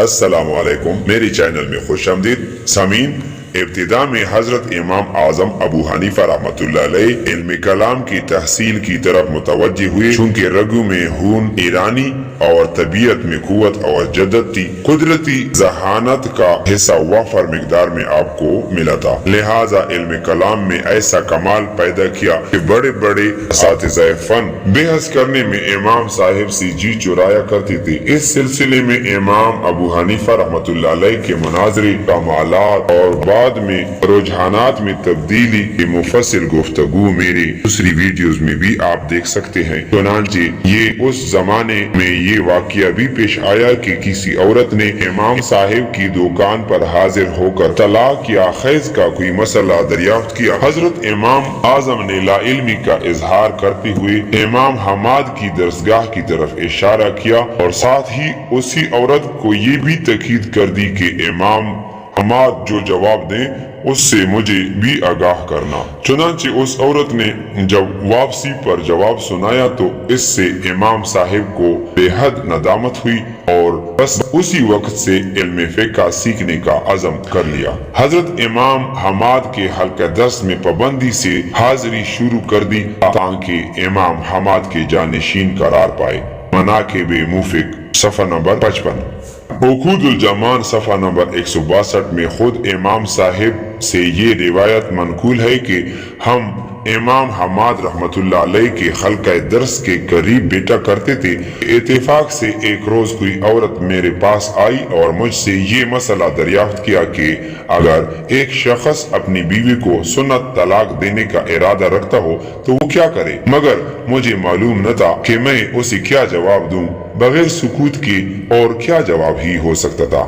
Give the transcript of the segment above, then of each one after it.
السلام علیکم، میری چینل میں خوش آمدید سامعین۔ ابتدا میں حضرت امام اعظم ابو حنیفہ رحمۃ اللہ علیہ علم کلام کی تحصیل کی طرف متوجہ ہوئے، چونکہ رگوں میں خون ایرانی اور طبیعت میں قوت اور جدت تھی۔ قدرتی ذہانت کا حصہ وافر مقدار میں آپ کو ملا تھا، لہٰذا علم کلام میں ایسا کمال پیدا کیا کہ بڑے بڑے اساتذہ فن بحث کرنے میں امام صاحب سے جی چرایا کرتے تھے۔ اس سلسلے میں امام ابو حنیفہ رحمۃ اللہ علیہ کے مناظرے، کمالات اور بعد میں رجحانات میں تبدیلی کی مفصل گفتگو میری دوسری ویڈیوز میں بھی آپ دیکھ سکتے ہیں۔ چنانچہ یہ اس زمانے میں یہ واقعہ بھی پیش آیا کہ کسی عورت نے امام صاحب کی دکان پر حاضر ہو کر طلاق یا خیز کا کوئی مسئلہ دریافت کیا۔ حضرت امام اعظم نے لا علمی کا اظہار کرتے ہوئے امام حماد کی درسگاہ کی طرف اشارہ کیا اور ساتھ ہی اسی عورت کو یہ بھی تاکید کر دی کہ امام حماد جو جواب دیں اس سے مجھے بھی آگاہ کرنا۔ چنانچہ اس عورت نے جب واپسی پر جواب سنایا تو اس سے امام صاحب کو بے حد ندامت ہوئی اور بس اسی وقت سے علم فقہ سیکھنے کا عزم کر لیا۔ حضرت امام حماد کے حلقہ درس میں پابندی سے حاضری شروع کر دی تاکہ امام حماد کے جانشین قرار پائے۔ مناقب موفق صفحہ نمبر 55۔ عقود الجمان صفحہ نمبر 162 میں خود امام صاحب سے یہ روایت منقول ہے کہ ہم امام حماد رحمۃ اللہ علیہ کے حلقہ درس کے قریب بیٹھا کرتے تھے۔ اتفاق سے ایک روز کوئی عورت میرے پاس آئی اور مجھ سے یہ مسئلہ دریافت کیا کہ اگر ایک شخص اپنی بیوی کو سنت طلاق دینے کا ارادہ رکھتا ہو تو وہ کیا کرے، مگر مجھے معلوم نہ تھا کہ میں اسے کیا جواب دوں۔ بغیر سکوت کے اور کیا جواب ہی ہو سکتا تھا۔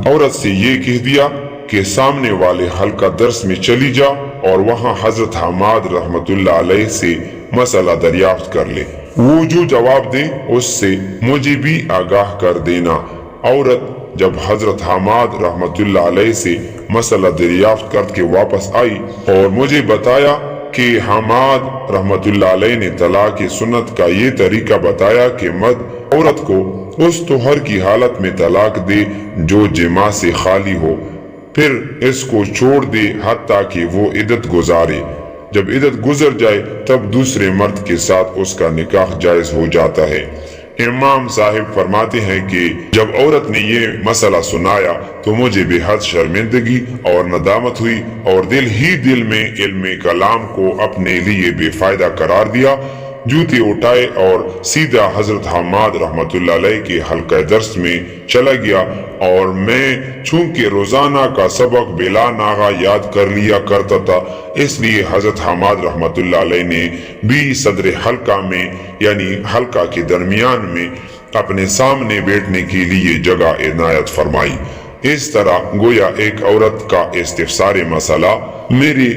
عورت سے یہ کہہ دیا کہ سامنے والے حلقہ درس میں چلی جا اور وہاں حضرت حماد رحمۃ اللہ علیہ سے مسئلہ دریافت کر لے، وہ جو جواب دے اس سے مجھے بھی آگاہ کر دینا۔ عورت جب حضرت حماد رحمۃ اللہ علیہ سے مسئلہ دریافت کر کے واپس آئی اور مجھے بتایا کہ حماد رحمۃ اللہ علیہ نے طلاق سنت کا یہ طریقہ بتایا کہ مرد عورت کو اس طہر کی حالت میں طلاق دے جو جماع سے خالی ہو، پھر اس کو چھوڑ دے حتیٰ کہ وہ عدت گزارے۔ جب عدت گزر جائے تب دوسرے مرد کے ساتھ اس کا نکاح جائز ہو جاتا ہے۔ امام صاحب فرماتے ہیں کہ جب عورت نے یہ مسئلہ سنایا تو مجھے بے حد شرمندگی اور ندامت ہوئی اور دل ہی دل میں علم کلام کو اپنے لیے بے فائدہ قرار دیا۔ جوتے اٹھائے اور سیدھا حضرت حماد رحمۃ اللہ علیہ کے حلقہ درس میں چلا گیا اور میں چونکہ روزانہ کا سبق بلا ناغہ یاد کر لیا کرتا تھا، اس لیے حضرت حماد رحمۃ اللہ علیہ نے بھی صدر حلقہ میں یعنی حلقہ کے درمیان میں اپنے سامنے بیٹھنے کے لیے جگہ عنایت فرمائی۔ اس طرح گویا ایک عورت کا استفسار مسئلہ میری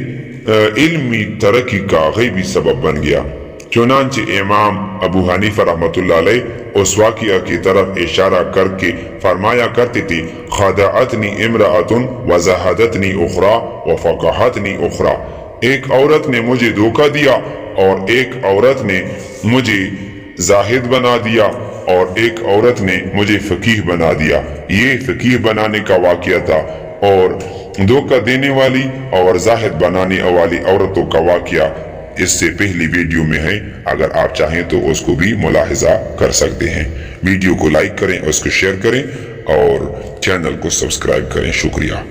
علمی ترقی کا غیبی سبب بن گیا۔ چنانچہ امام ابو حنیفہ رحمۃ اللہ علیہ اس واقعہ کی طرف اشارہ کر کے فرمایا کرتے تھے، خدعتنی امرأۃ وزہدتنی اخری وفقہتنی اخری۔ ایک عورت نے مجھے دھوکہ دیا اور ایک عورت نے مجھے زاہد بنا دیا اور ایک عورت نے مجھے فقیہ بنا دیا۔ یہ فقیہ بنانے کا واقعہ تھا اور دھوکہ دینے والی اور زاہد بنانے والی عورتوں کا واقعہ اس سے پہلی ویڈیو میں ہے، اگر آپ چاہیں تو اس کو بھی ملاحظہ کر سکتے ہیں۔ ویڈیو کو لائک کریں، اس کو شیئر کریں اور چینل کو سبسکرائب کریں۔ شکریہ۔